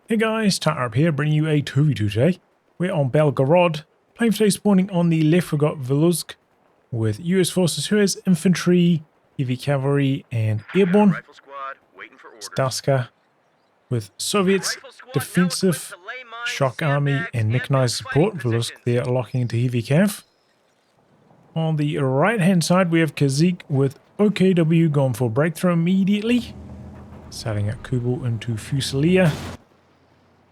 Hey guys, Tightrope here, bringing you a 2v2 today. We're on Belgorod, playing today spawning on the left we got Viluzk, with US forces who has infantry, heavy cavalry and airborne. Staska with Soviets, defensive, shock army and mechanized support. Viluzk there locking into heavy cav. On the right hand side we have Kazik with OKW going for breakthrough immediately. Setting up Kubel into Fusilier.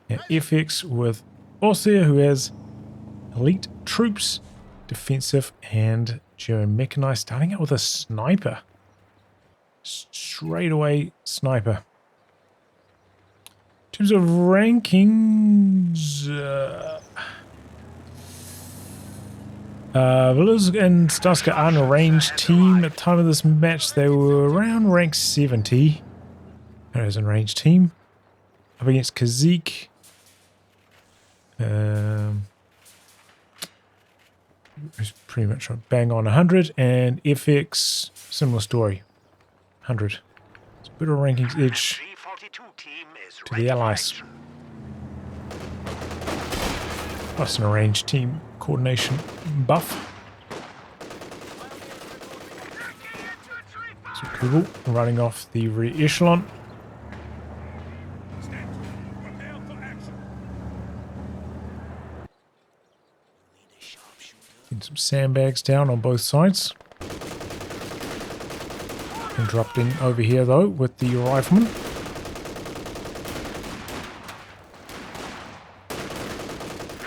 And FX with Ostheer, who has elite troops, defensive and German mechanized, starting out with a sniper. Straight away sniper. In terms of rankings, Viluzk and Staska are an arranged team. At the time of this match, they were around rank 70. That is an arranged team. Up against Kazik. It's pretty much bang on 100, and FX, similar story, 100. It's a bit of a rankings edge to the allies. Plus an arranged team coordination buff. So Kubel running off the rear echelon. Some sandbags down on both sides. Interrupting over here though with the rifleman.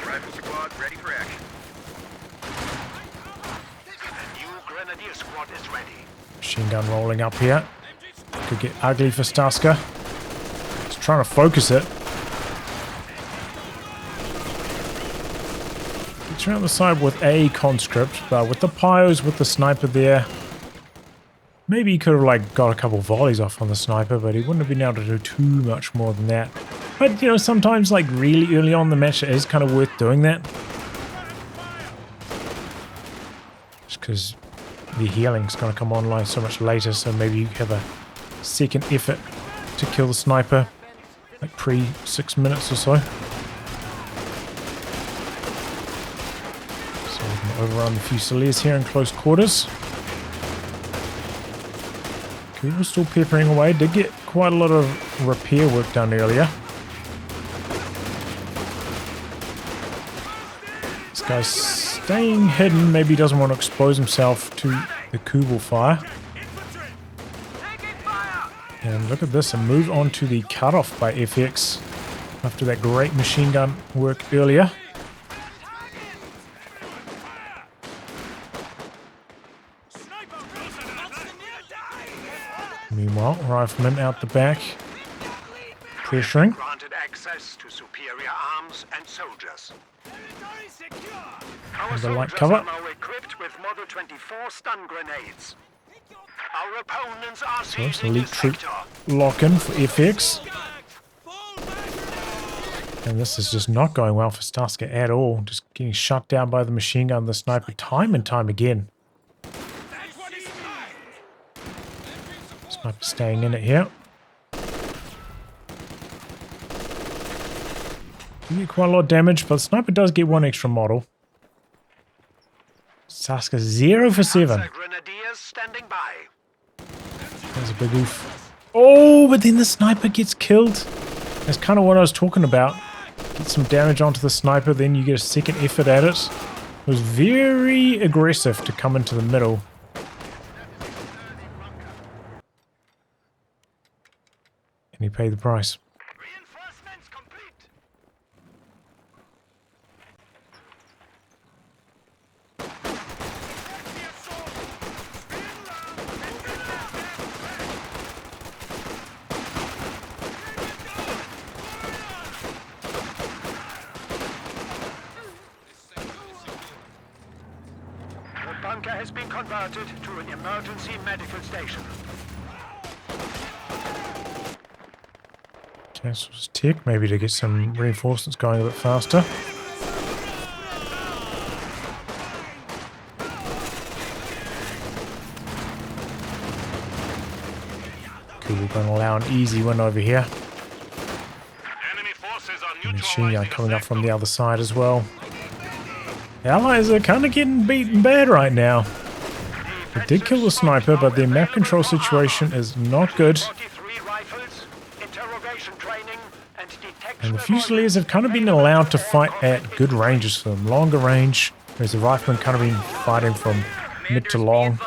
Rifle squad ready for action. The new grenadier squad is ready. Machine gun rolling up here. Could get ugly for Staska. Just trying to focus it. Around the side with a conscript, but with the pyos, with the sniper there, maybe he could have like got a couple volleys off on the sniper, but he wouldn't have been able to do too much more than that. But you know, sometimes like really early on in the match it is kind of worth doing that, just because the healing's going to come online so much later, so maybe you have a second effort to kill the sniper like pre 6 minutes or so. Overrun the Fusiliers here in close quarters. Kubel still peppering away. Did get quite a lot of repair work done earlier. This guy's staying hidden. Maybe he doesn't want to expose himself to the Kubel fire. And look at this, a move on to the cutoff by FX after that great machine gun work earlier. Meanwhile, riflemen out the back, pressuring. Granted access to superior arms and soldiers. And the light cover. Are now equipped with Model 24 stun grenades. Our opponents are So it's an seizing elite the troop sector. lock-in for FX. And this is just not going well for Staska at all. Just getting shut down by the machine gun, the sniper, time and time again. Sniper staying in it here. You get quite a lot of damage, but the sniper does get one extra model. Staska 0 for 7. Grenadiers standing by. That's a big oof. Oh, but then the sniper gets killed. That's kind of what I was talking about. Get some damage onto the sniper, then you get a second effort at it. It was very aggressive to come into the middle. And he paid the price. Reinforcements complete. The bunker has been converted to an emergency medical station. Cancels tick, maybe to get some reinforcements going a bit faster. Cool, we're going to allow an easy win over here. Enemy forces The machine gun coming up from the other side as well. The Allies are kind of getting beaten bad right now. They did kill the sniper, but their map control situation is not good. And the Fusiliers have kind of been allowed to fight at good ranges for them. Longer range, whereas the riflemen kind of been fighting from mid to long.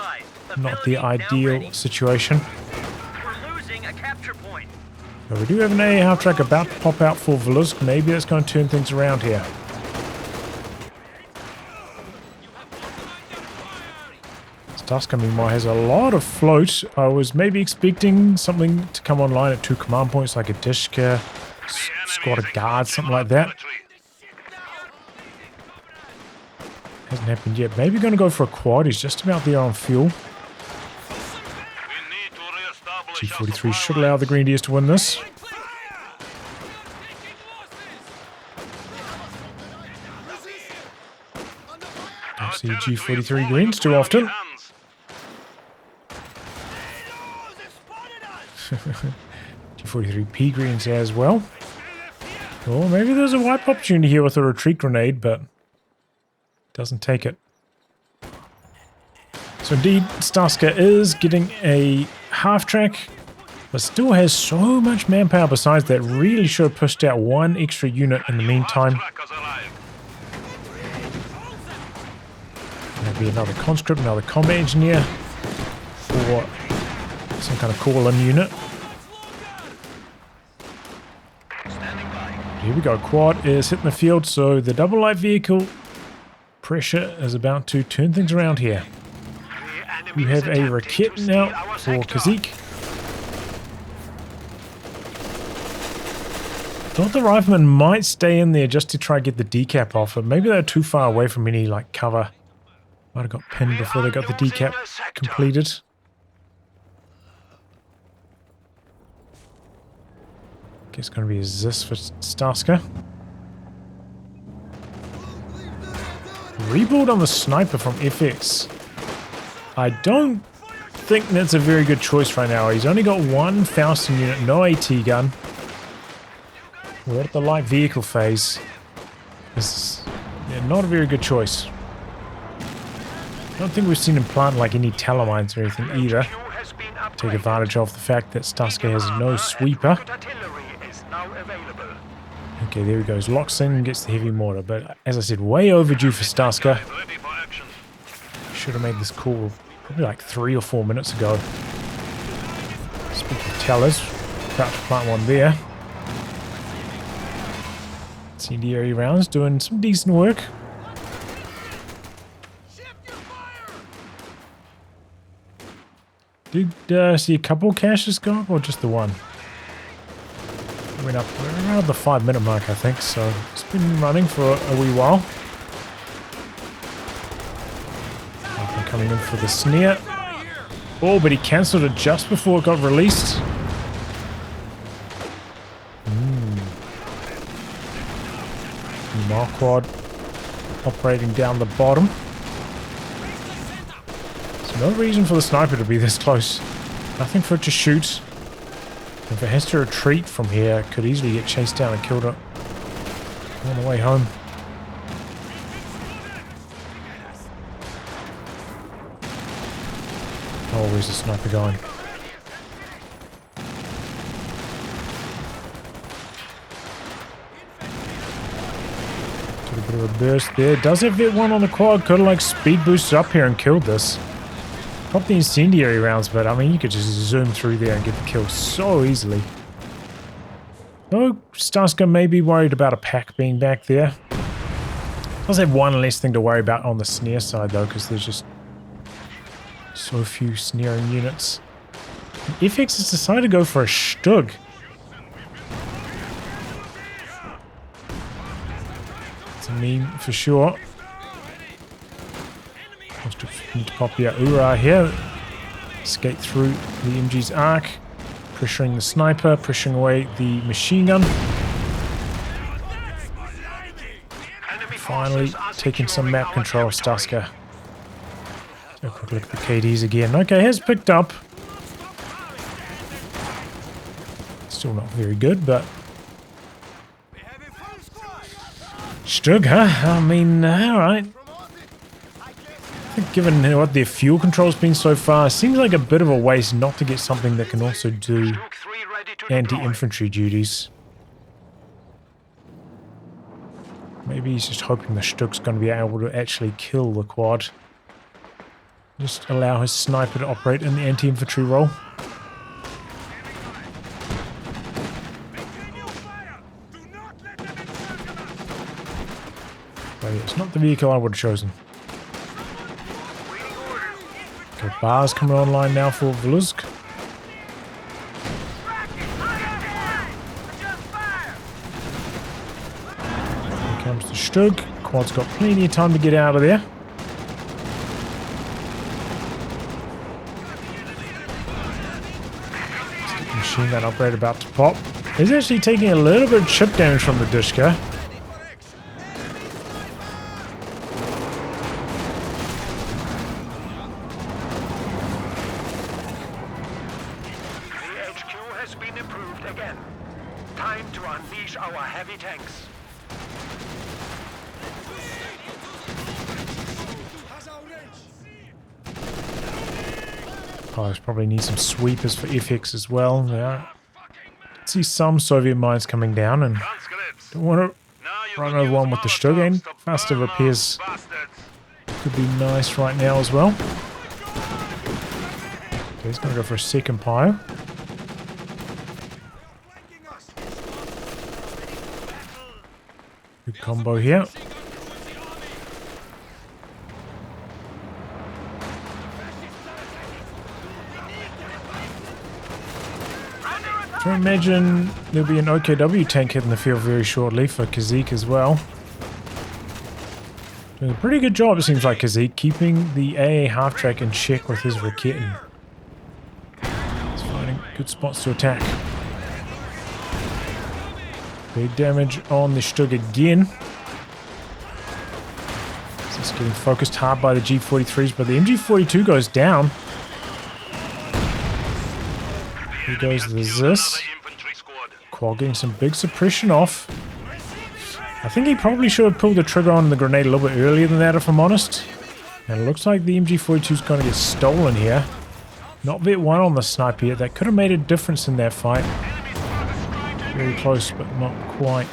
Not the ideal situation. But we do have an AA half-track about to pop out for Viluzk. Maybe that's going to turn things around here. Staska, meanwhile, has a lot of float. I was maybe expecting something to come online at 2 command points, like a Dishka, squad of guards, something like that. Hasn't happened yet. Maybe going to go for a quad. He's just about there on fuel. G43 should allow the Grenadiers to win this. Don't see G43 Greens too often. G43P Greens as well. Or maybe there's a wipe opportunity here with a retreat grenade, but doesn't take it. So indeed, Staska is getting a half-track, but still has so much manpower besides that. Really should have pushed out one extra unit in the meantime. Maybe another conscript, another combat engineer, or some kind of call-in unit. Here we go, quad is hitting the field, so the double light vehicle pressure is about to turn things around here. We have a Rakit now for Kazik. Thought the riflemen might stay in there just to try to get the decap off, but maybe they're too far away from any like cover. Might have got pinned before they got the decap completed. Guess it's going to be a Zis for Staska. Rebuild on the sniper from FX. I don't think that's a very good choice right now. He's only got one Faustin unit, no AT gun. We're at the light vehicle phase. This is not a very good choice. I don't think we've seen him plant like any Talamines or anything either. Take advantage of the fact that Staska has no sweeper. Okay, there he goes. Locks in and gets the heavy mortar. But as I said, way overdue for Staska. Should have made this call probably like 3 or 4 minutes ago. Speaking of tellers, about to plant one there. Incendiary rounds doing some decent work. Did see a couple caches go up or just the one? Went up around the 5-minute mark, I think, so it's been running for a wee while. Coming in for the snare. Oh, but he cancelled it just before it got released. Quad operating down the bottom. There's no reason for the sniper to be this close. Nothing for it to shoot. If it has to retreat from here, it could easily get chased down and killed on the way home. Oh, where's the sniper going? Did a bit of a burst there. Does have that one on the quad. Could have like speed boosted up here and killed this. Pop the incendiary rounds, but I mean, you could just zoom through there and get the kill so easily. Oh, Staska may be worried about a pack being back there. Does have one less thing to worry about on the snare side though, because there's just so few snaring units. FX has decided to go for a Stug. It's a meme for sure. Need to pop the Ura here. Skate through the MG's arc. Pressuring the sniper, pressuring away the machine gun. Finally taking some map control of Staska. A quick look at the KDs again. Okay, has picked up. Still not very good, but Stug, huh? I mean, alright. Given what their fuel control's been so far, it seems like a bit of a waste not to get something that can also do Stug 3 ready to anti-infantry duties. Maybe he's just hoping the Stug's going to be able to actually kill the quad. Just allow his sniper to operate in the anti-infantry role. But yeah, it's not the vehicle I would have chosen. Okay, bars coming online now for Viluzk. Here comes the Stug. Quad's got plenty of time to get out of there. Machine gun operator about to pop. He's actually taking a little bit of chip damage from the Dishka. Oh, probably need some sweepers for FX as well. Yeah. See some Soviet mines coming down, and don't want to run over one with the Stug, and faster repairs could be nice right now as well. Okay, he's going to go for a second pyre. Good combo here. I imagine there'll be an OKW tank hitting the field very shortly for Kazik as well. Doing a pretty good job, it seems like, Kazik, keeping the AA half-track in check with his Raketten. He's finding good spots to attack. Big damage on the Stug again. It's getting focused hard by the G43s, but the MG42 goes down. Here goes the Zis. Quad getting some big suppression off. I think he probably should have pulled the trigger on the grenade a little bit earlier than that, if I'm honest. And it looks like the MG42 is going to get stolen here. Not Vet 1 on the sniper yet. That could have made a difference in that fight. Very close, but not quite.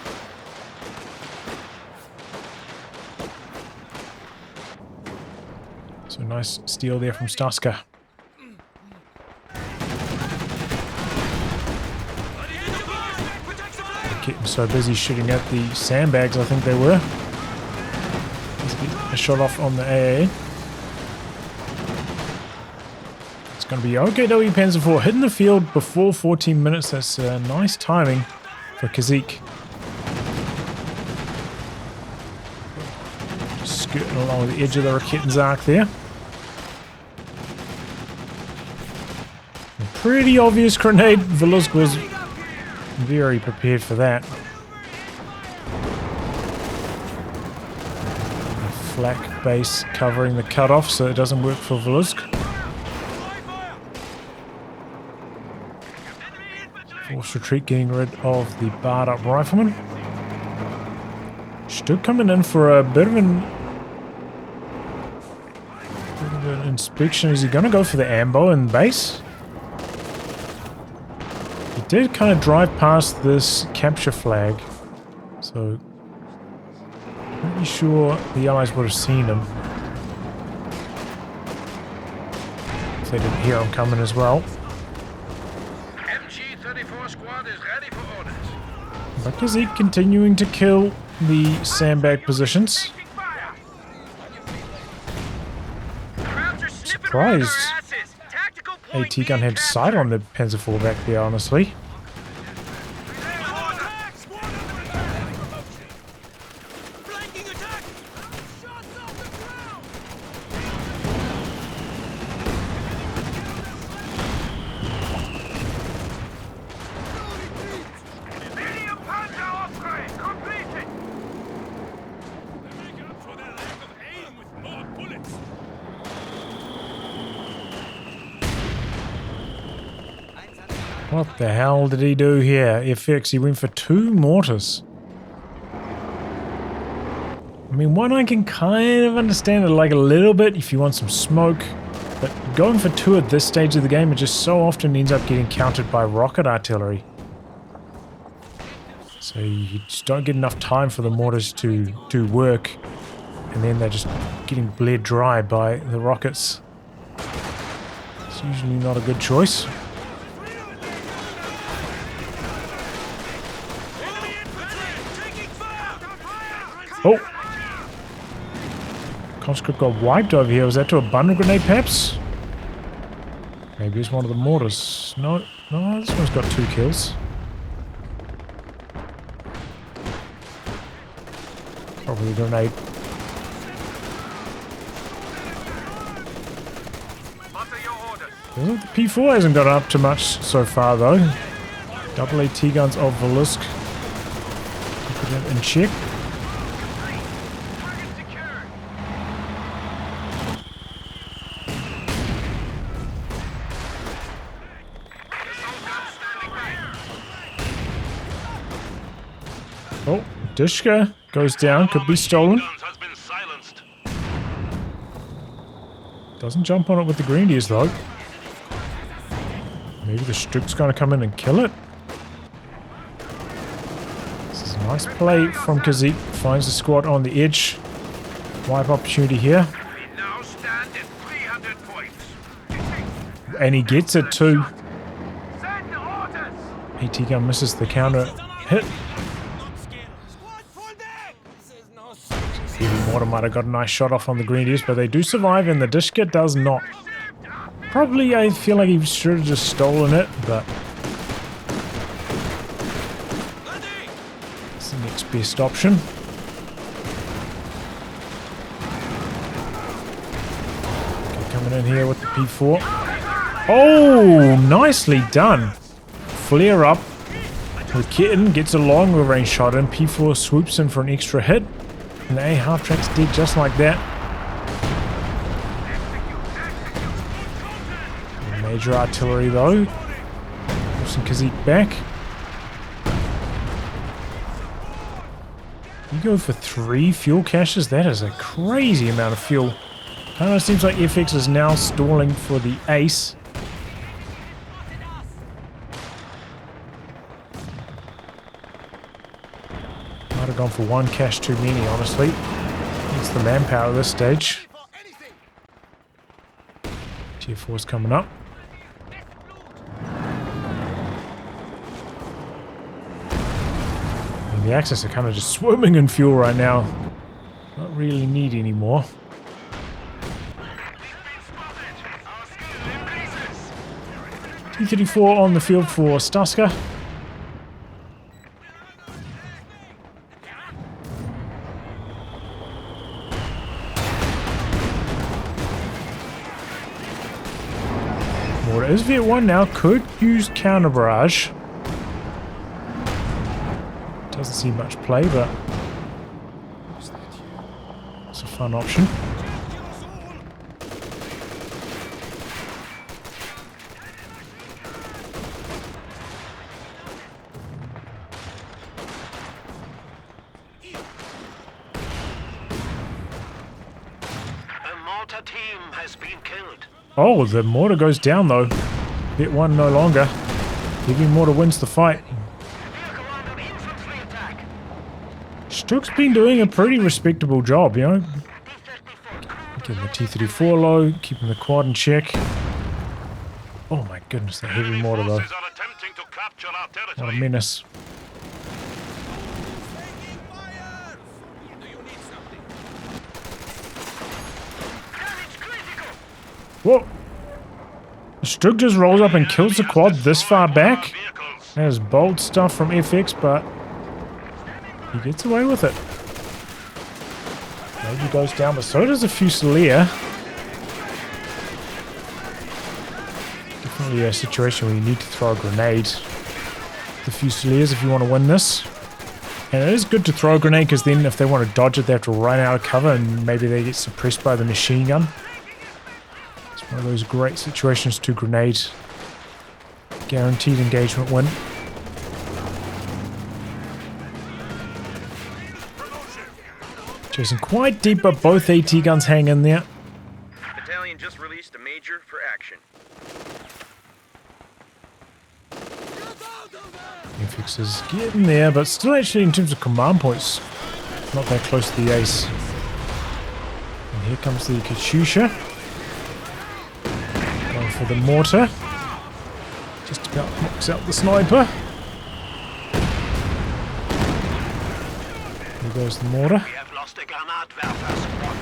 So nice steal there from Staska. Getting so busy shooting at the sandbags, I think they were. Let's get a shot off on the AA. It's going to be OKW Panzer IV hitting the field before 14 minutes. That's nice timing for Kazik. Just skirting along the edge of the Raketten's arc there. A pretty obvious grenade. Viluzk was very prepared for that. A flak base covering the cutoff so it doesn't work for Viluzk. Forced retreat, getting rid of the barred up rifleman. Stug coming in for a bit of an inspection. Is he going to go for the ambo in base? Did kind of drive past this capture flag, so pretty sure the Allies would have seen him if they didn't hear him coming as well. MG-34 squad is ready for orders. But is he continuing to kill the sandbag positions? Surprised AT gun had sight on the Panzer IV back there, honestly. What the hell did he do here? FX, he went for 2 mortars. I mean, one I can kind of understand it like a little bit if you want some smoke, but going for 2 at this stage of the game, it just so often ends up getting countered by rocket artillery. So you just don't get enough time for the mortars to do work, and then they're just getting bled dry by the rockets. It's usually not a good choice. Oh! Conscript got wiped over here. Was that to a bundle grenade, perhaps? Maybe it's one of the mortars. No, this one's got 2 kills. Probably a grenade. The P4 hasn't got up to much so far, though. Double AT guns of Viluzk. Put it in check. Oh, Dishka goes down, could be stolen. Doesn't jump on it with the Grenadiers though. Maybe the Stuk's going to come in and kill it. This is a nice play from Kazik. Finds the squad on the edge. Wipe opportunity here. And he gets it too. AT gun misses the counter hit. Heavy mortar might have got a nice shot off on the Grenadiers, but they do survive, and the Dishka does not. Probably, I feel like he should have just stolen it, but it's the next best option. Okay, coming in here with the P4. Oh, nicely done. Flare up. The kitten gets a long range shot in. P4 swoops in for an extra hit. And the A half-track's dead just like that. Major artillery though. Pushing Kazik back. You go for 3 fuel caches? That is a crazy amount of fuel. It seems like FX is now stalling for the ace. Might have gone for 1 cache too many, honestly. It's the manpower at this stage. Tier 4's coming up. And the Axis are kind of just swimming in fuel right now. Not really need any more. T-34 on the field for Staska. Mortar is Viet 1 now, could use counter barrage. Doesn't see much play, but it's a fun option. Team has been killed. Oh, the mortar goes down though. Bit 1 no longer. Heavy mortar wins the fight. Stuk's been doing a pretty respectable job, you know. Getting the T-34 low, keeping the quad in check. Oh my goodness, the heavy mortar though. What a menace. Whoa! Stuk just rolls up and kills the quad this far back. That is bold stuff from FX, but he gets away with it. Maybe goes down, but so does a Fusilier. Definitely a situation where you need to throw a grenade. The Fusiliers if you want to win this. And it is good to throw a grenade because then if they want to dodge it, they have to run out of cover and maybe they get suppressed by the machine gun. One of those great situations to grenade. Guaranteed engagement win. Chasing quite deep, but both AT guns hang in there. Battalion just released a major for action. Infix is getting there, but still actually in terms of command points, not that close to the ace. And here comes the Katyusha. Going for the mortar. Just about knocks out the sniper. There goes the mortar. We have lost a Granatwerfer squad.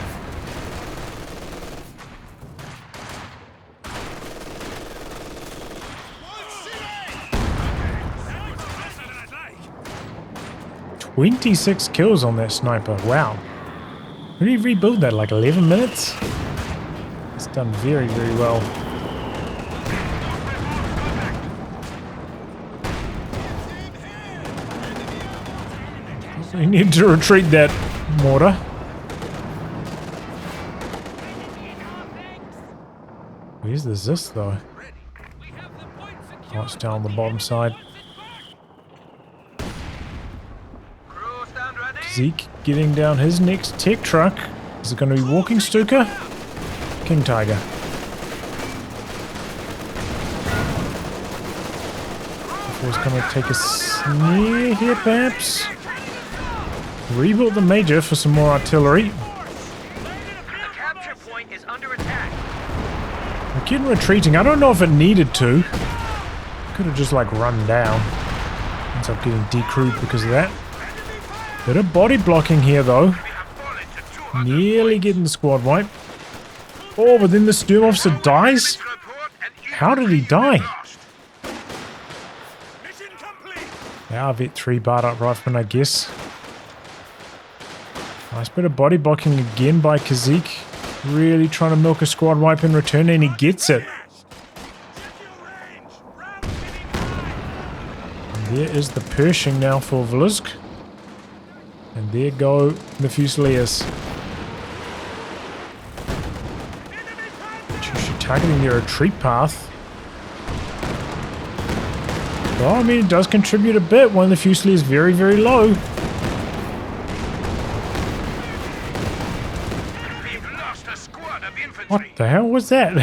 "26 kills on that sniper. Wow. Did he rebuild that like 11 minutes? It's done very, very well. We need to retreat that mortar. Where's the Zis though? Oh, it's down on the bottom side. Kazik getting down his next tech truck. Is it going to be Walking Stuka? King Tiger. It's going to take a sneer here perhaps. Rebuild the major for some more artillery. The capture point is under attack. We're getting retreating. I don't know if it needed to. Could have just like run down. Ends up getting decrewed because of that. Bit of body blocking here though. Nearly getting the squad wipe. Oh, but then the Sturm officer dies? How did he die? Our Vet 3 barred up rifleman, I guess. Nice bit of body blocking again by Kazik. Really trying to milk a squad wipe in return, and he gets it. And there is the Pershing now for Viluzk. And there go the Fusiliers. Targeting their retreat path. Well, I mean, it does contribute a bit when the Fusilier is very, very low. What the hell was that?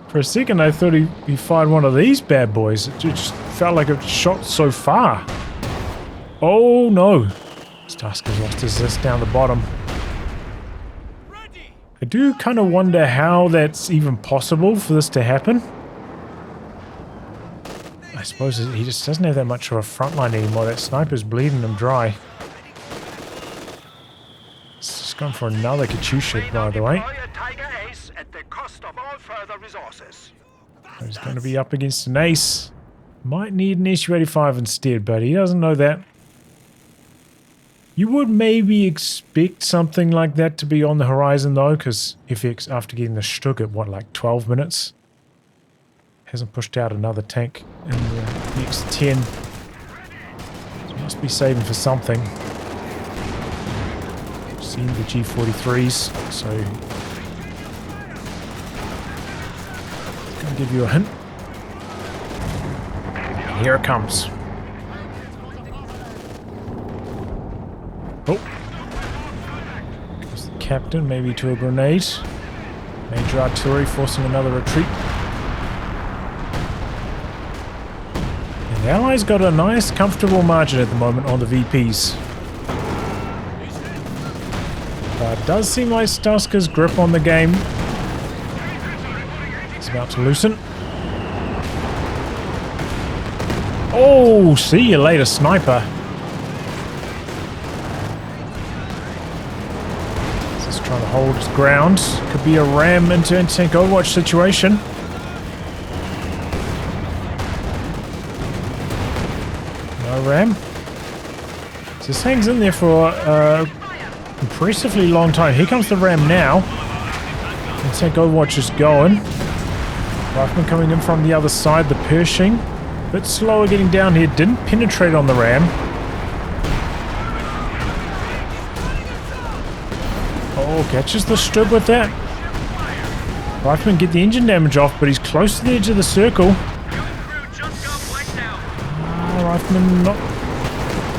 For a second, I thought he fired one of these bad boys. It just felt like it shot so far. Oh no! Staska's lost his Zis down the bottom. I do kind of wonder how that's even possible for this to happen. I suppose he just doesn't have that much of a front line anymore. That sniper's bleeding him dry. It's just gone for another Katyusha, by the way. He's going to be up against an ace. Might need an SU-85 instead, but he doesn't know that. You would maybe expect something like that to be on the horizon though, because FX, after getting the Stug at what, like 12 minutes? Hasn't pushed out another tank in the next 10. So must be saving for something. Seen the G43s, so gonna give you a hint. And here it comes. Oh. Goes the captain, maybe to a grenade. Major artillery forcing another retreat. And the Allies got a nice, comfortable margin at the moment on the VPs. But it does seem like Staska's grip on the game is about to loosen. Oh, see you later, sniper. Trying to hold his ground. Could be a ram into anti-tank Overwatch situation. No ram. This hangs in there for impressively long time. Here comes the ram now. Anti-tank Overwatch is going. Rifleman coming in from the other side. The Pershing. A bit slower getting down here. Didn't penetrate on the ram. Oh, catches the Stug with that. Rifleman get the engine damage off, but he's close to the edge of the circle. Rifleman not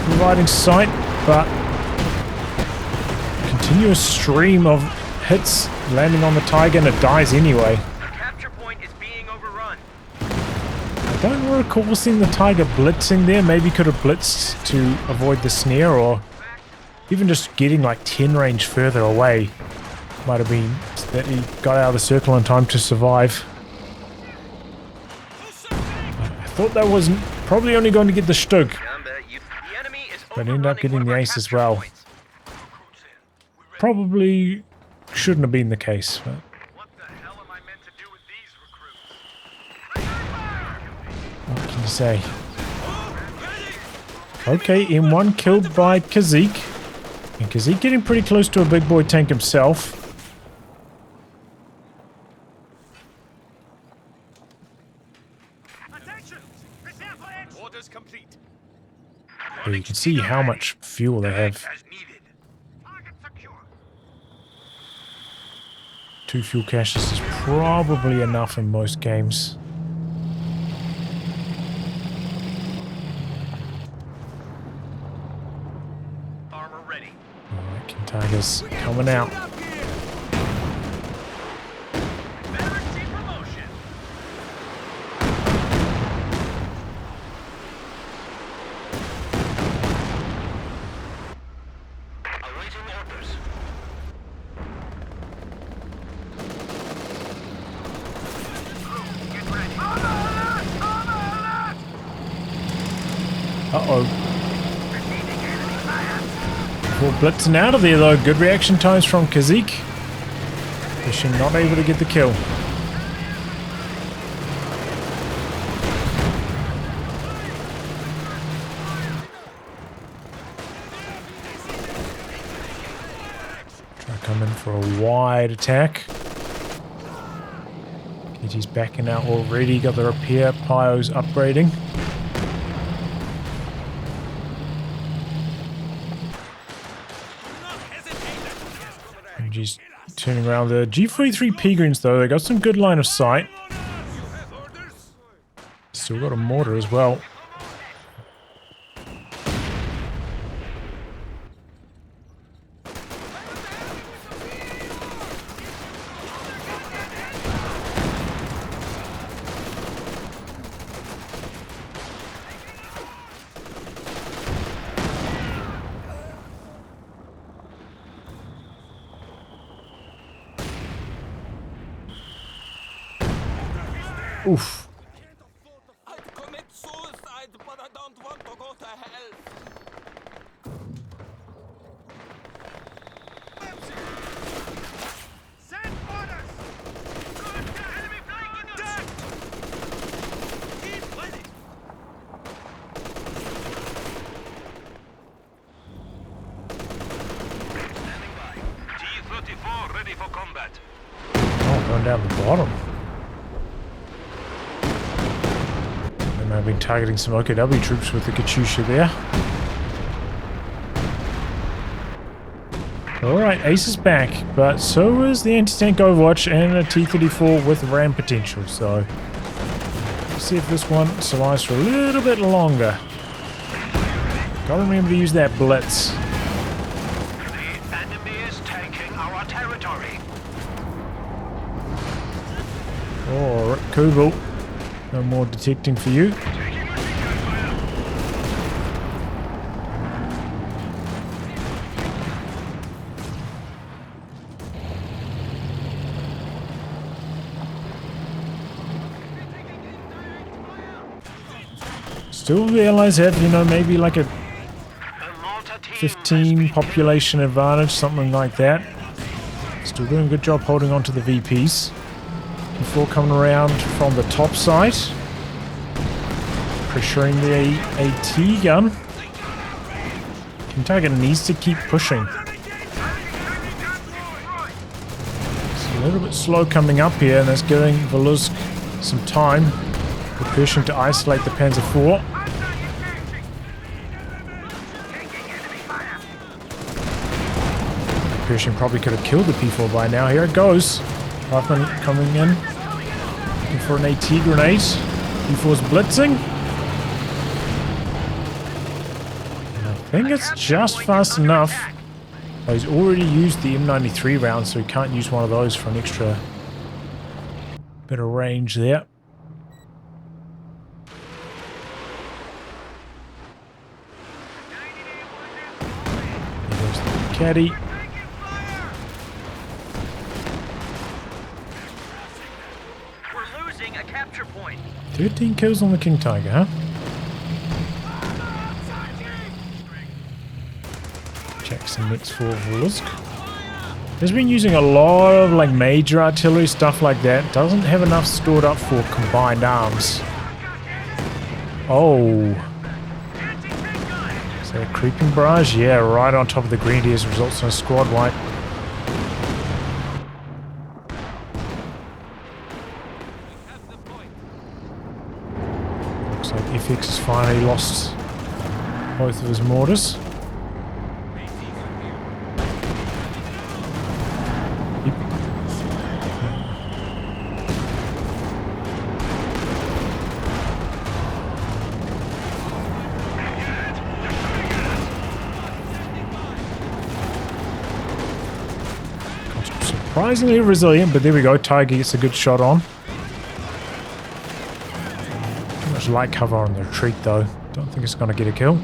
providing sight, but continuous stream of hits landing on the Tiger, and it dies anyway. The capture point is being overrun. I don't recall seeing the Tiger blitzing there. Maybe could have blitzed to avoid the snare, or even just getting like 10 range further away. Might have been that he got out of the circle in time to survive. I thought that was probably only going to get the Stug, The enemy is but ended up getting the ace as well. points. Probably shouldn't have been the case. But What the hell am I meant to do with these recruits? what can you say? Okay, M1 killed by Kazik. And Kazik getting pretty close to a big boy tank himself. Attention! Prepare for action! Orders complete. But you can see how much fuel they have. As needed. Target secure. 2 fuel caches is probably enough in most games. Armor ready. Alright, Kintarga's coming out. Veteran team promotion. Awaiting orders. Get ready. Uh-oh. Well, blitzing out of there though. Good reaction times from Kazik. Fishing not able to get the kill. Try to come in for a wide attack. KG's backing out already. Got the repair. Pio's upgrading. Just turning around. The G43 Peregrines though, they got some good line of sight. Still got a mortar as well. Oof. I'd commit suicide, but I don't want to go to hell. Send orders! Enemy flanking us! Keep ready! Standing by. T-34 ready for combat. Oh, going down the bottom. They may have been targeting some OKW troops with the Katyusha there. Alright, Ace is back, but so is the anti-tank Overwatch and a T-34 with ram potential, so let's see if this one survives for a little bit longer. Gotta remember to use that blitz. The enemy is taking our territory. Oh, Kubel. No more detecting for you. Still the Allies have, you know, maybe like a 15 population advantage, something like that. Still doing a good job holding on to the VPs. Before coming around from the top side. Pressuring the AT gun. Kintarga needs to keep pushing. It's a little bit slow coming up here, and that's giving Viluzk some time. We're pushing to isolate the Panzer IV. Pershing probably could have killed the P4 by now. Here it goes. Hoffman coming in. Looking for an AT grenade. P4's blitzing. And I think it's just fast enough. Oh, he's already used the M93 round, so he can't use one of those for an extra bit of range there. There goes the caddy. We're losing a capture point. 13 kills on the King Tiger, huh? Jackson next for Viluzk. He's been using a lot of like major artillery, stuff like that. Doesn't have enough stored up for combined arms. Oh. Is that a creeping barrage? Yeah, right on top of the Grenadiers, results in a squad wipe. Looks like FX has finally lost both of his mortars. Surprisingly resilient, but there we go. Tiger gets a good shot on. Too much light cover on the retreat though. Don't think it's going to get a kill.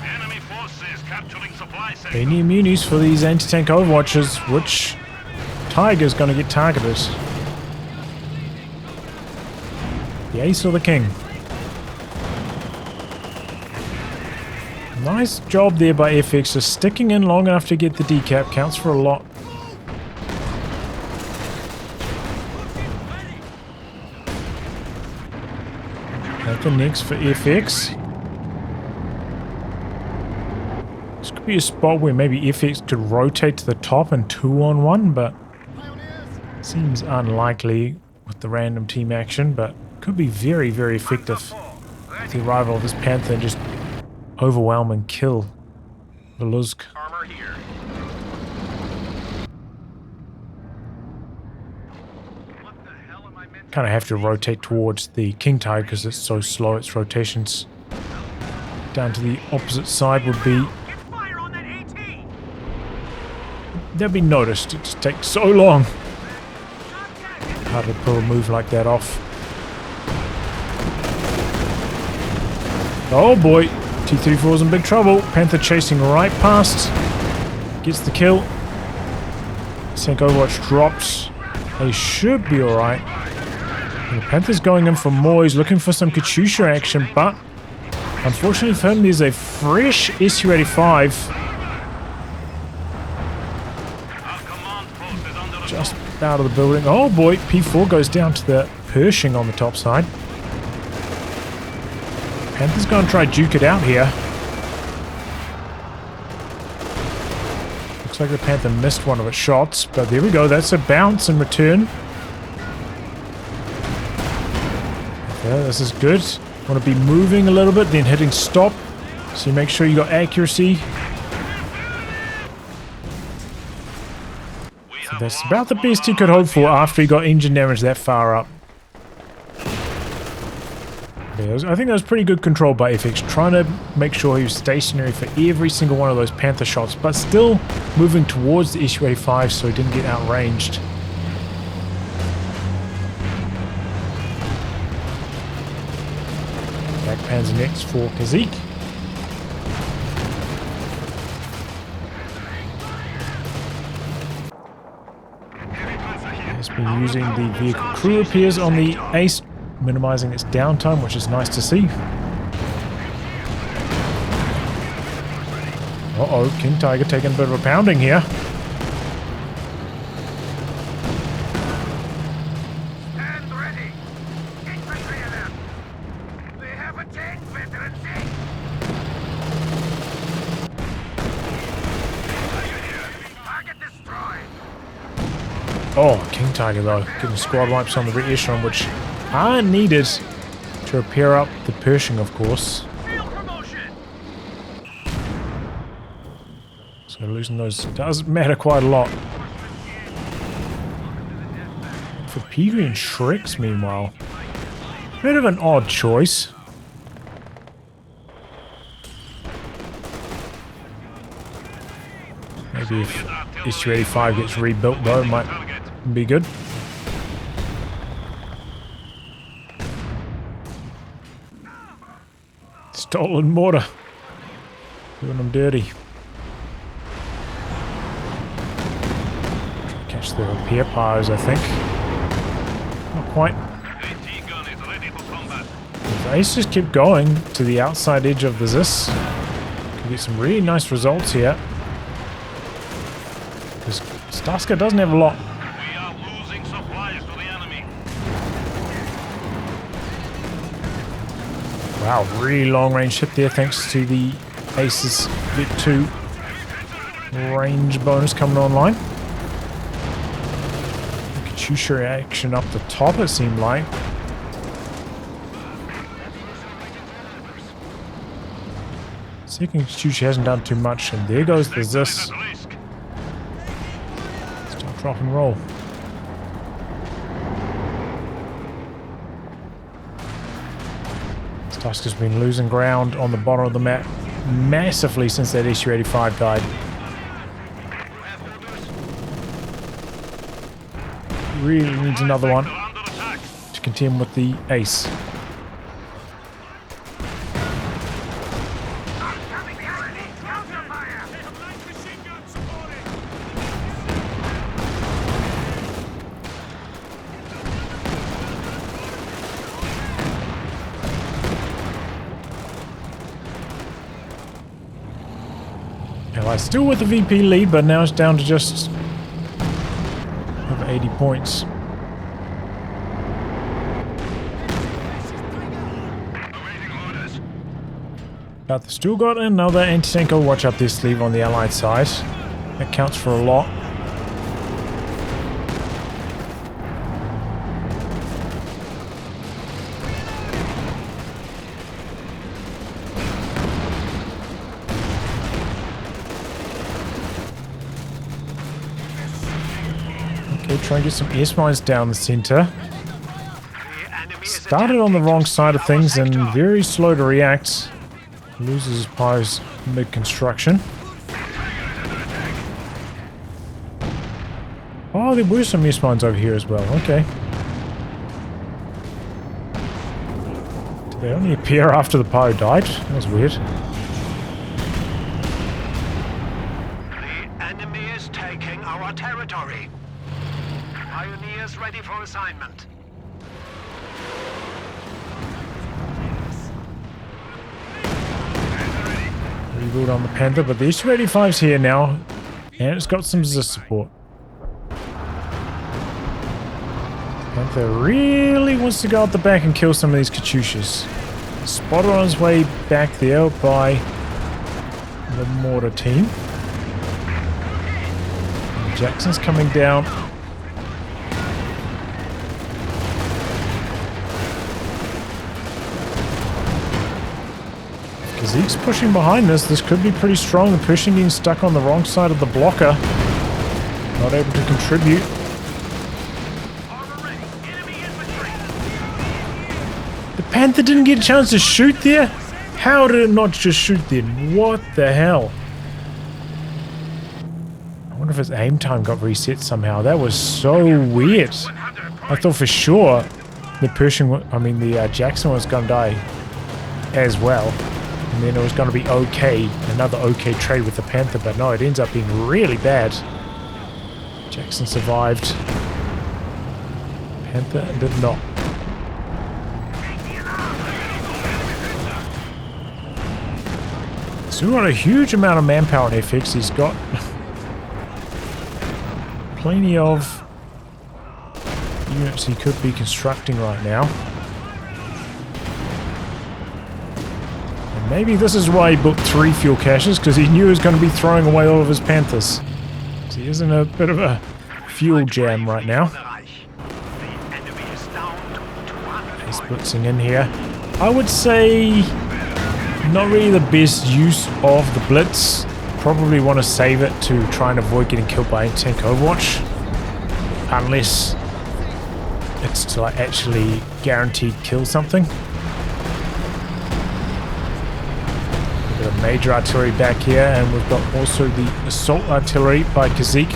Enemy forces capturing supply sector. Any immunities for these anti-tank overwatches, which Tiger's going to get targeted. The ace or the king? Nice job there by FX, just sticking in long enough to get the decap. Counts for a lot. Panther next for FX. This could be a spot where maybe FX could rotate to the top and 2-on-1, but seems unlikely with the random team action, but could be very, very effective with the arrival of this Panther and just overwhelm and kill Viluzk. Armor here. What the hell am I meant Kind of have to rotate towards the King Tiger because it's so slow, its rotations. Down to the opposite side would be... Get fire on that AT! They'll be noticed. It just takes so long. Hard to pull a move like that off. Oh boy. T-34's in big trouble. Panther chasing right past. Gets the kill. Tank Overwatch drops. They should be alright. The Panther's going in for more. He's looking for some Katyusha action, but unfortunately for him, there's a fresh Su-85 just out of the building. Oh boy, P4 goes down to the Pershing on the top side. Panther's going to try duke it out here. Looks like the Panther missed one of its shots, but there we go. That's a bounce in return. Yeah, this is good. Want to be moving a little bit, then hitting stop. So you make sure you got accuracy. So that's about the best he could hope for after he got engine damage that far up. Yeah, I think that was pretty good control by FX, trying to make sure he was stationary for every single one of those Panther shots, but still moving towards the Su-85 so he didn't get outranged. Back Panzer next for Kazik. He's been using the vehicle crew repairs on the Ace, minimizing its downtime, which is nice to see. Uh-oh, King Tiger taking a bit of a pounding here. Stand ready. Infantry alert. They have a tank, veterans. Target destroyed. Oh, King Tiger though, getting squad wipes on the Attrition, which are needed to repair up the Pershing, of course. Field promotion! So losing those does matter quite a lot. For Pigry and Shreks, meanwhile, bit of an odd choice. Maybe if SU-85 gets rebuilt though, it might be good. Stolen mortar. Doing them dirty. Try to catch the repair piles, I think. Not quite. The Ace just keep going to the outside edge of the Zis. Can get some really nice results here. Because Staska doesn't have a lot. We are losing supplies to the enemy. Wow, really long range hit there thanks to the Ace's Vet 2 range bonus coming online. Katyusha action up the top, it seemed like. Second Katyusha hasn't done too much, and there goes the Zis. Start rock and roll. Staska's been losing ground on the bottom of the map massively since that SU-85 died. Really needs another one to contend with the Ace. Still with the VP lead, but now it's down to just over 80 points. But they've still got another anti-tank watch up their sleeve on the Allied side. That counts for a lot. Try and get some air mines down the center. Started on the wrong side of things and very slow to react. Loses his pies mid-construction. Oh, there were some air mines over here as well. Okay. Did they only appear after the pyro died? That was weird. The enemy is taking our territory. Pioneers ready for assignment. Rebuild on the Panther, but the SU-85's here now, and it's got some Zis support. Panther really wants to go out the back and kill some of these Katyushas. Spotted on his way back there by the mortar team. And Jackson's coming down. Kazik's pushing behind this. This could be pretty strong. The Pershing getting stuck on the wrong side of the blocker. Not able to contribute. The Panther didn't get a chance to shoot there? How did it not just shoot then? What the hell? I wonder if his aim time got reset somehow. That was so weird. I thought for sure the Pershing, the Jackson was going to die as well. And then it was going to be okay, another okay trade with the Panther, but no, it ends up being really bad. Jackson survived. Panther did not. Still got a huge amount of manpower in FX. He's got plenty of units he could be constructing right now. Maybe this is why he built 3 fuel caches, because he knew he was going to be throwing away all of his Panthers. So he is in a bit of a fuel jam right now. He's blitzing in here. I would say not really the best use of the blitz. Probably want to save it to try and avoid getting killed by tank Overwatch. Unless it's to like actually guaranteed kill something. major artillery back here, and we've got also the assault artillery by Kazik,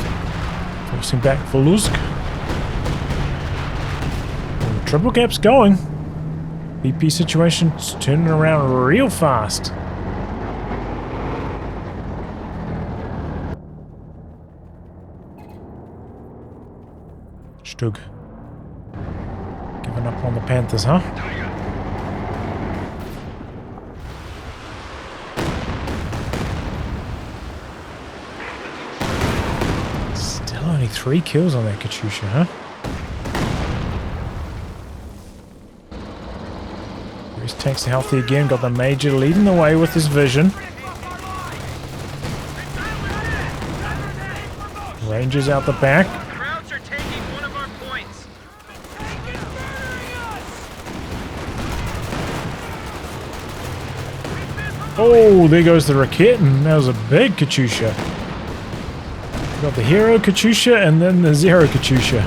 forcing back Viluzk. And the triple gap's going. VP situation's turning around real fast. Stug. Giving up on the Panthers, huh? Still only 3 kills on that Katyusha, huh? His tanks are healthy again, got the Major leading the way with his vision. Rangers out the back. Krauts are taking one of our points. Oh, there goes the Raketin. That was a big Katyusha. Got the hero Katyusha and then the zero Katyusha.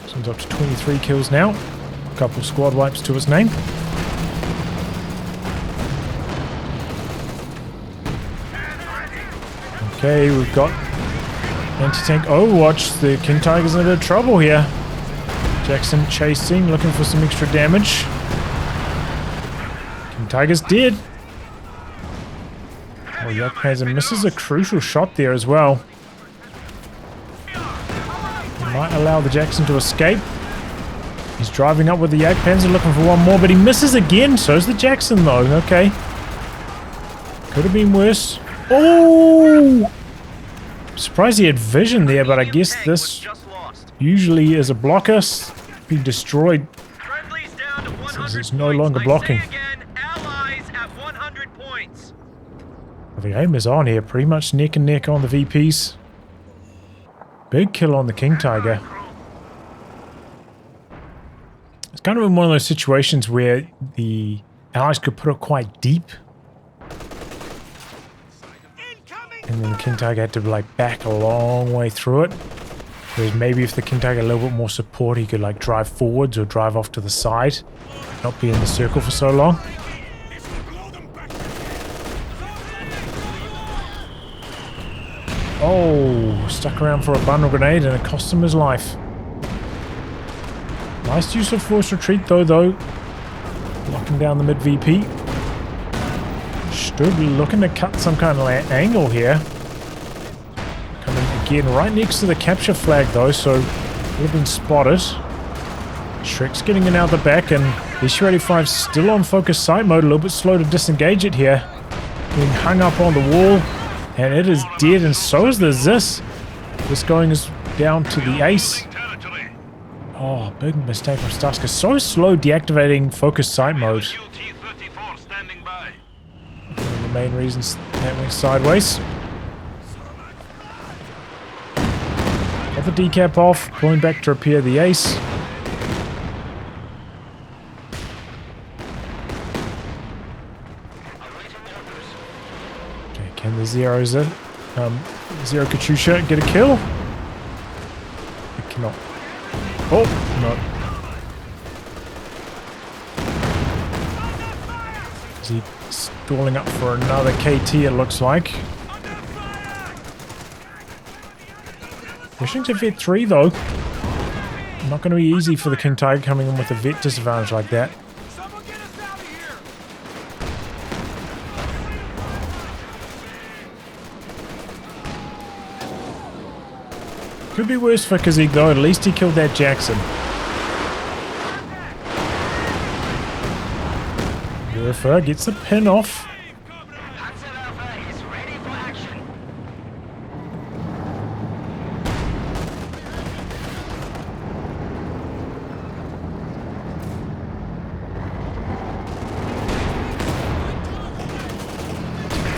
This one's up to 23 kills now. A couple squad wipes to his name. Okay, we've got anti-tank Overwatch. The King Tiger's in a bit of trouble here. Jackson chasing, looking for some extra damage. King Tiger's dead. Oh, Yak Panzer misses a crucial shot there as well. He might allow the Jackson to escape. He's driving up with the Yak Panzer looking for one more, but he misses again. So's the Jackson though. Okay. Could have been worse. Oh! Surprised he had vision there, but I guess this usually is a blocker. Be destroyed. Since it's no longer blocking. The aim is on here, pretty much neck and neck on the VPs. Big kill on the King Tiger. It's kind of in one of those situations where the Allies could put it quite deep. And then the King Tiger had to like back a long way through it. Whereas maybe if the King Tiger had a little bit more support, he could like drive forwards or drive off to the side. Not be in the circle for so long. Oh, stuck around for a bundle grenade and it cost him his life. Nice use of forced retreat though. Locking down the mid VP. Stood looking to cut some kind of angle here. Coming again right next to the capture flag though, so would have been spotted. Shrek's getting it out the back and the SU-85 still on focus sight mode, a little bit slow to disengage it here. Being hung up on the wall. And it is dead, and so is the Zis. This going is down to the ace. Oh, big mistake from Staska. So slow deactivating focus sight mode. One of the main reasons that went sideways. Got the decap off, pulling back to repair the ace. Can the Zero Katyusha get a kill? It cannot. Oh, no. Is he stalling up for another KT, it looks like. Pushing to Vet 3 though. Not going to be easy for the King Tiger coming in with a Vet disadvantage like that. Could be worse for Kazik though, at least he killed that Jackson. Werfer gets the pin off.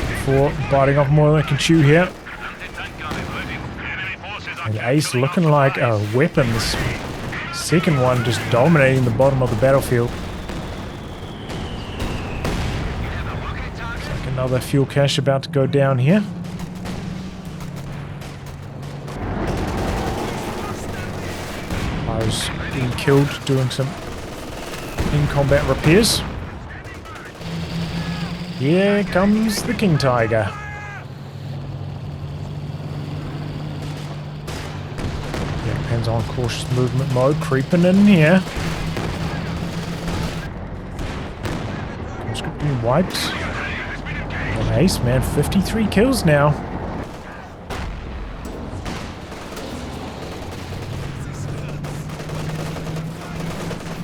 Before biting off more than I can chew here. And Ace looking like a weapon. This second one just dominating the bottom of the battlefield. Looks like another fuel cache about to go down here. I was being killed doing some in-combat repairs. Here comes the King Tiger. Depends on cautious movement mode, creeping in here. Conscript being wiped. Oh, ace, man, 53 kills now.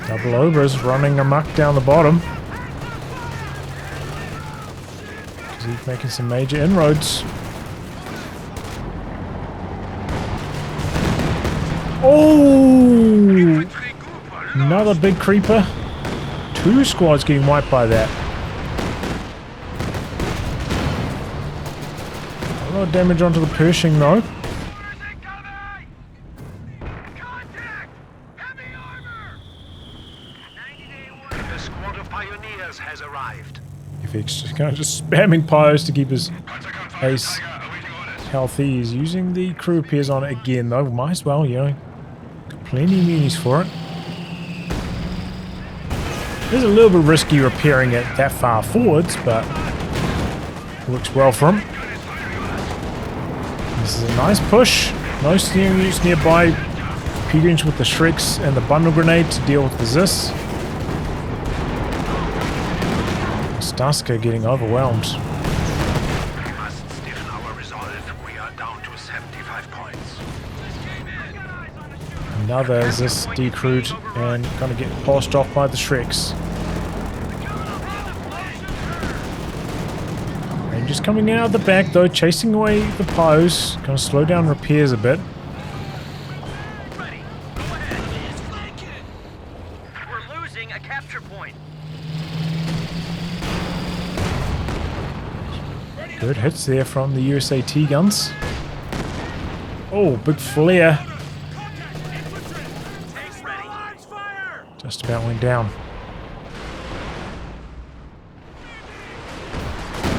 Double Obras running amok down the bottom. Kazik making some major inroads. Oh! Another big creeper. 2 squads getting wiped by that. A lot of damage onto the Pershing though. The squad of pioneers has arrived. FX just kind of just spamming pyros to keep his ace healthy. He's using the crew repairs on it again though. Might as well, you know. Got plenty of munis for it. It's a little bit risky repairing it that far forwards, but works well for him. This is a nice push. No steering units nearby. Peterings with the Shreks and the bundle grenade to deal with the Zis. Staska getting overwhelmed. We must stiffen our resolve. We are down to 75 points. Another Zis decrewed and gonna get passed off by the Shreks. Rangers coming in out the back though, chasing away the pyros. Gonna slow down repairs a bit. We're losing a capture point. Good hits there from the USAT guns. Oh, big flare. Just about went down.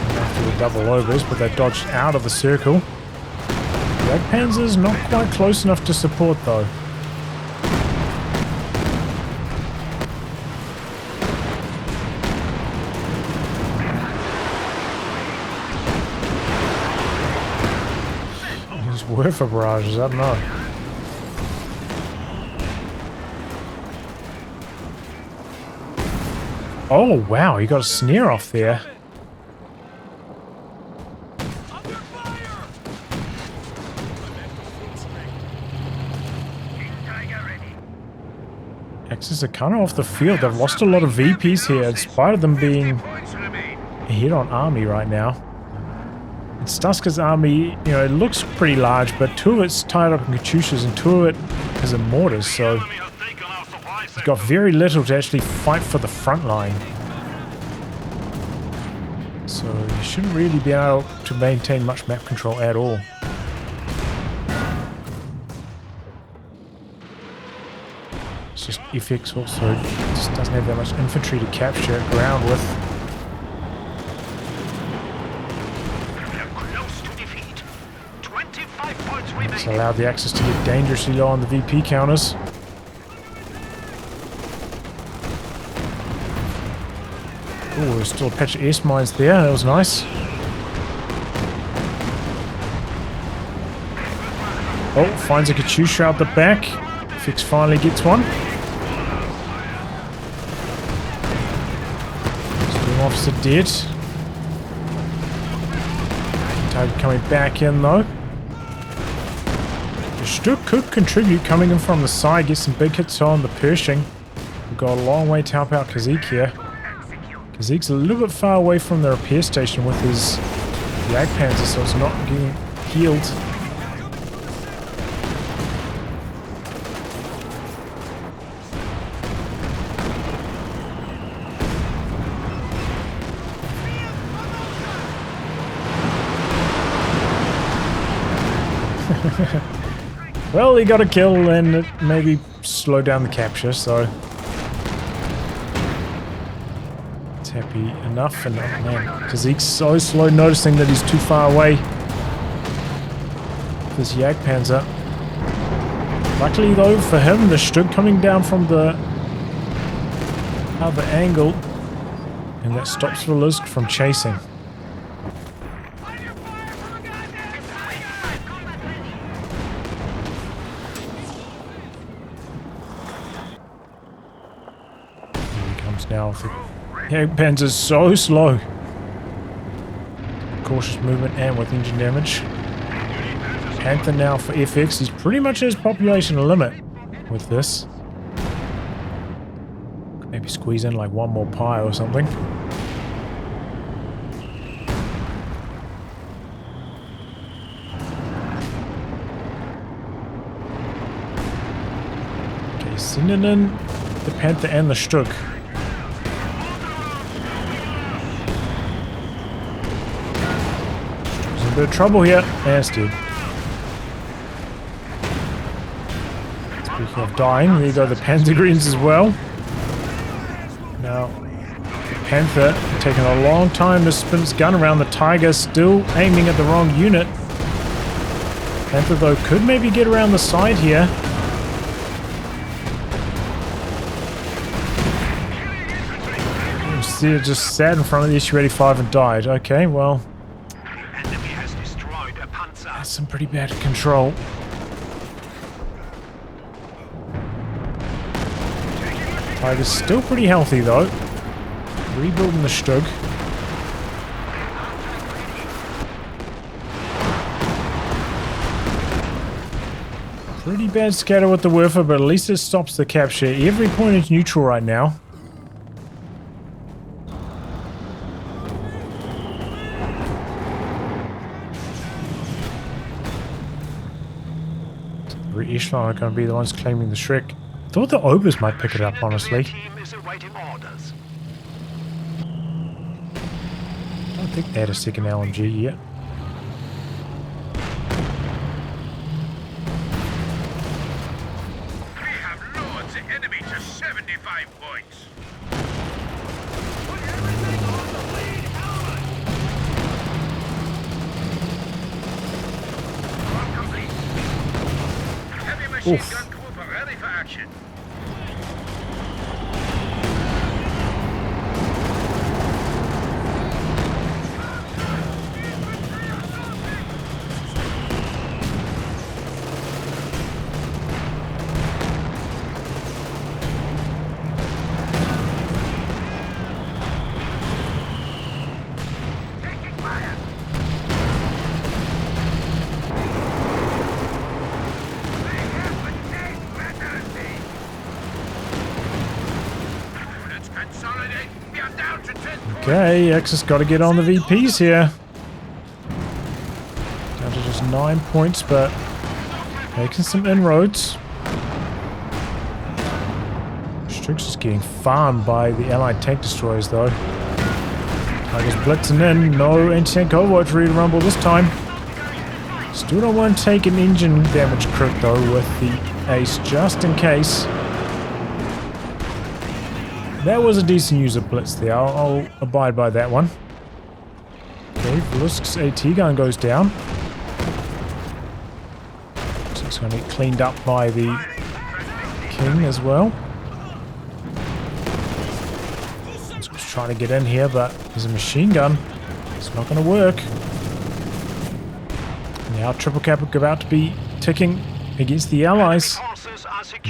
After the double overs, but they dodged out of the circle. The Panzer's not quite close enough to support though. It's worth a barrages, I don't know. Oh wow, he got a snare off there. Axis are kind of off the field. They've lost a lot of VPs here in spite of them being ahead on army right now. And Staska's army, you know, it looks pretty large, but 2 of it's tied up in Katyushas and 2 of it is in mortars, so he's got very little to actually fight for the front line. So you shouldn't really be able to maintain much map control at all. It's just FX also just doesn't have that much infantry to capture ground with. Close to defeat. 25 points remaining. It's allowed the Axis to get dangerously low on the VP counters. Oh, there's still a patch of S mines there. That was nice. Oh, finds a Katyusha out the back. Fix finally gets one. Steam officer dead. Target coming back in though. The Stuck could contribute coming in from the side, get some big hits on the Pershing. We've got a long way to help out Kazik here. Kazik's a little bit far away from the repair station with his Jagdpanzer, so it's not getting healed. Well, he got a kill and it maybe slowed down the capture, so it's happy enough. And man, Kazik's so slow noticing that he's too far away. This Jagdpanzer. Luckily though for him, the Stug coming down from the other angle And that stops Viluzk from chasing. Here he comes now. The Panzer's so slow. Cautious movement and with engine damage. Panther now for FX. He's pretty much at his population limit with this. Maybe squeeze in like one more pie or something. Okay, sending in the Panther and the Stug. There's a bit of trouble here. And it's dead. Speaking of dying, there you go, the Panzer Greens as well. Now, the Panther taking a long time to spin its gun around. The Tiger still aiming at the wrong unit. Panther, though, could maybe get around the side here. Ostheer just sat in front of the SU-85 and died. Okay, well, that's some pretty bad control. Tiger's still pretty healthy though. Rebuilding the Stug. Pretty bad scatter with the Werfer, but at least it stops the capture. Every point is neutral right now. The Echelon are going to be the ones claiming the Shrek. Thought the Obers might pick it up, honestly. I don't think they had a second LMG yet. We have lords the enemy to 75 points. Heavy machine gun group are ready for action. Okay, X has got to get on the VPs here. Down to just 9 points, but making some inroads. Strix is getting farmed by the allied tank destroyers though. Tiger's blitzing in. No anti-tank COH ready to rumble this time. Still don't want to take an engine damage crit though with the ace just in case. That was a decent use of blitz there. I'll abide by that one. Okay, Viluzk's AT gun goes down. So it's going to get cleaned up by the King as well. He's trying to get in here, but there's a machine gun. It's not going to work. Now triple cap about to be ticking against the allies.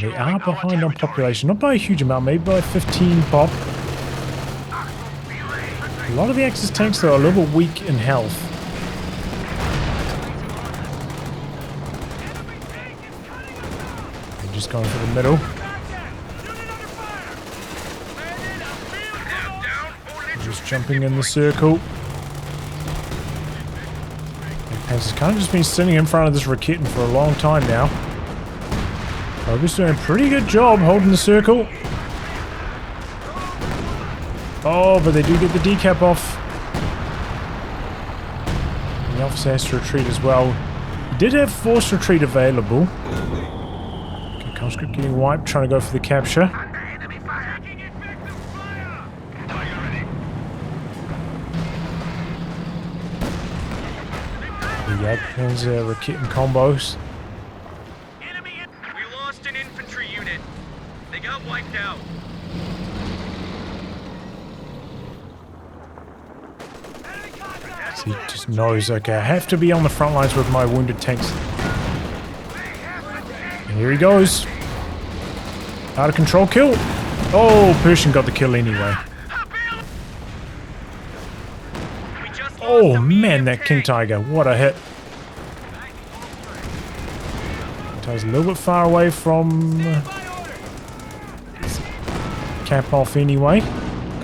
They are behind on population, not by a huge amount, maybe by 15 pop. A lot of the Axis tanks though are a little bit weak in health. They're just going for the middle. Just jumping in the circle. Has kind of just been sitting in front of this Raketin for a long time now. Obviously doing a pretty good job holding the circle. Oh, but they do get the decap off. And the officer has to retreat as well. He did have forced retreat available. Okay, conscript getting wiped, trying to go for the capture. Yeah, there's Raketin combos. We lost an infantry unit. They got wiped out. So he just knows, okay, I have to be on the front lines with my wounded tanks. And here he goes. Out of control kill. Oh, Persian got the kill anyway. Oh man, that King Tiger. What a hit. Tiger's a little bit far away from... cap off anyway.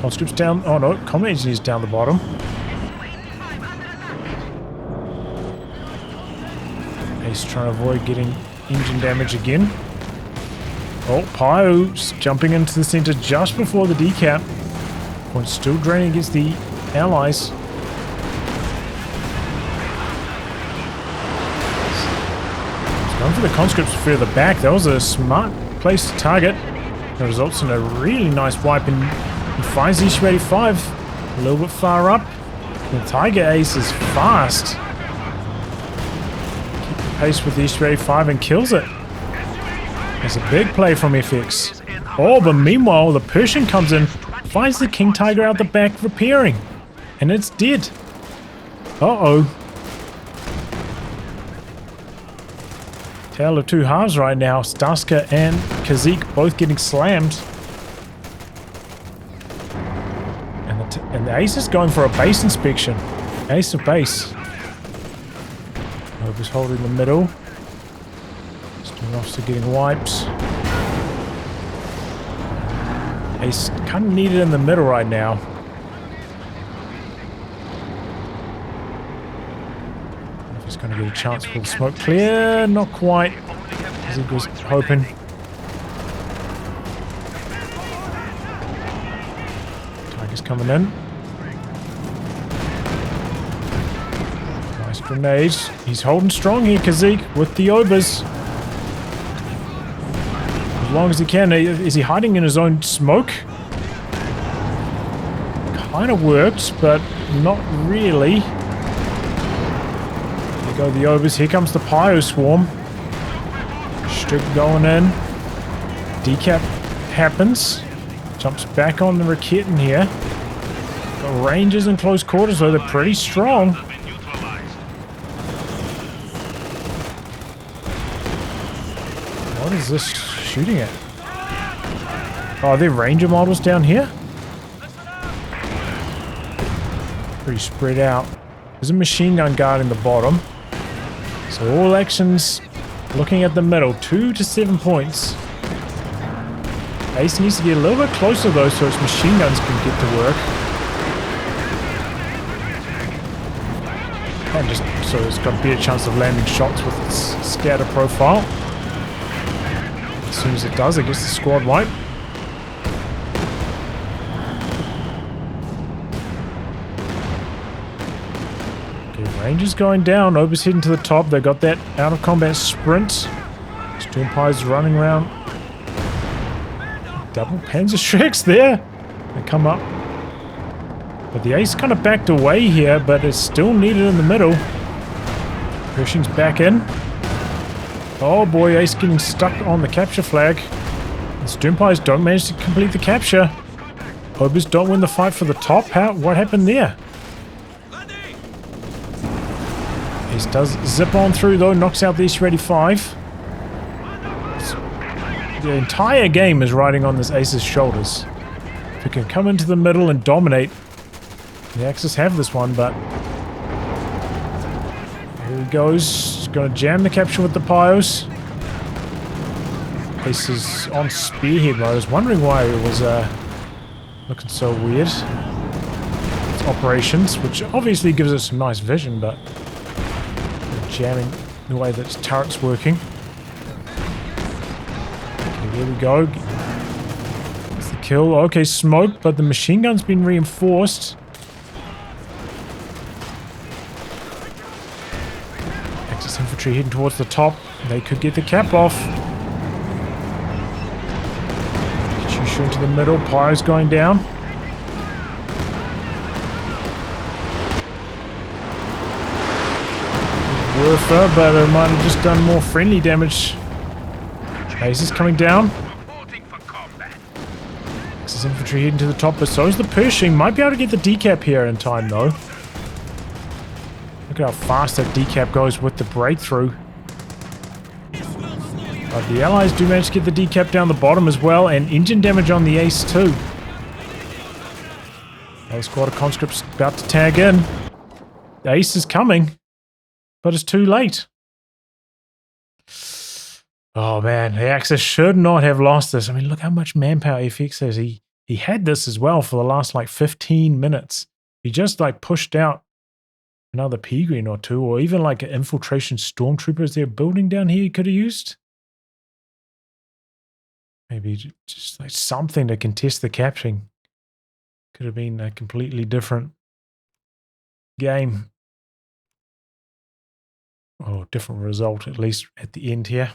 Conscript's down. Oh no, combat engineer's down the bottom. He's trying to avoid getting engine damage again. Oh, Pyo's jumping into the center just before the decap. Points still draining against the allies. He's going for the conscripts further back. That was a smart place to target. That results in a really nice wipe, and he finds the Issue-85 a little bit far up. The Tiger Ace is fast. Keep the pace with the Issue-85 and kills it. It's a big play from FX. Oh, but meanwhile, the Persian comes in, finds the King Tiger out the back repairing, and it's dead. Uh-oh. Tale of two halves right now. Staska and Kazik both getting slammed. And the Ace is going for a base inspection. Ace of base. Over's holding the middle. Student officer getting wipes. Ace kind of needed in the middle right now. If he's going to get a chance for the smoke clear. Not quite, as he was hoping. Tiger's coming in. Nice grenades. He's holding strong here, Kazik, with the Obers. As long as he can. Is he hiding in his own smoke? Kind of works, but not really. There go the Obers. Here comes the Pyo Swarm. Strict going in. Decap happens. Jumps back on the Raketin here. Got Rangers in close quarters, though they're pretty strong. What is this shooting at? Oh, are there Ranger models down here? Pretty spread out. There's a machine gun guard in the bottom. So all actions looking at the middle. 2 to 7 points. Ace needs to get a little bit closer though so his machine guns can get to work. And just so it's got a better chance of landing shots with its scatter profile. As soon as it does, it gets the squad wipe. Okay, Rangers going down. Ober's heading to the top. They got that out of combat sprint. Stormpire's running around. Double Panzerschrecks there. They come up. But the Ace kind of backed away here, but it's still needed in the middle. Pershing's back in. Oh boy, Ace getting stuck on the capture flag. The Stormpires don't manage to complete the capture. Obers don't win the fight for the top. What happened there? Ace does zip on through though, knocks out the Issue-85. The entire game is riding on this Ace's shoulders. If he can come into the middle and dominate, the Axis have this one, but here he goes. He's going to jam the capture with the Pyos. Ace is on spearhead mode. I was wondering why it was looking so weird. It's operations, which obviously gives us some nice vision, but jamming the way that its turret's working. Okay, here we go. It's the kill. Okay, smoke, but the machine gun's been reinforced. Axis infantry heading towards the top. They could get the cap off. Shoot into the middle. Pyro's going down. Werfer, but it might have just done more friendly damage. Ace is coming down. Axis infantry heading to the top, but so is the Pershing. Might be able to get the decap here in time though. Look at how fast that decap goes with the breakthrough. But the allies do manage to get the decap down the bottom as well, and engine damage on the ace too. Another squad of conscripts about to tag in. The ace is coming, but it's too late. Oh man, the Axis should not have lost this. I mean, look how much manpower FX has. He had this as well for the last like 15 minutes. He just like pushed out another P-Green or two, or even like an infiltration stormtroopers they're building down here he could have used. Maybe just like something to contest the capturing. Could have been a completely different game. Oh, different result, at least at the end here.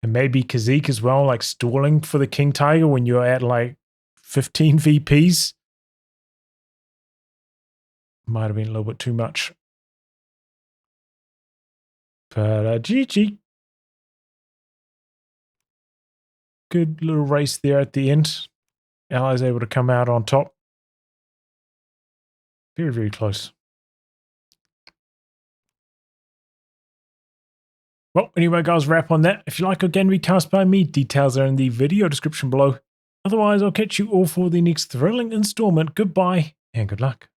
And maybe Kazik as well, like stalling for the King Tiger when you're at like 15 VPs. Might have been a little bit too much. But GG. Good little race there at the end. Allies able to come out on top. Very, very close. Well, anyway, guys, wrap on that. If you like again recast by me, details are in the video description below. Otherwise, I'll catch you all for the next thrilling installment. Goodbye and good luck.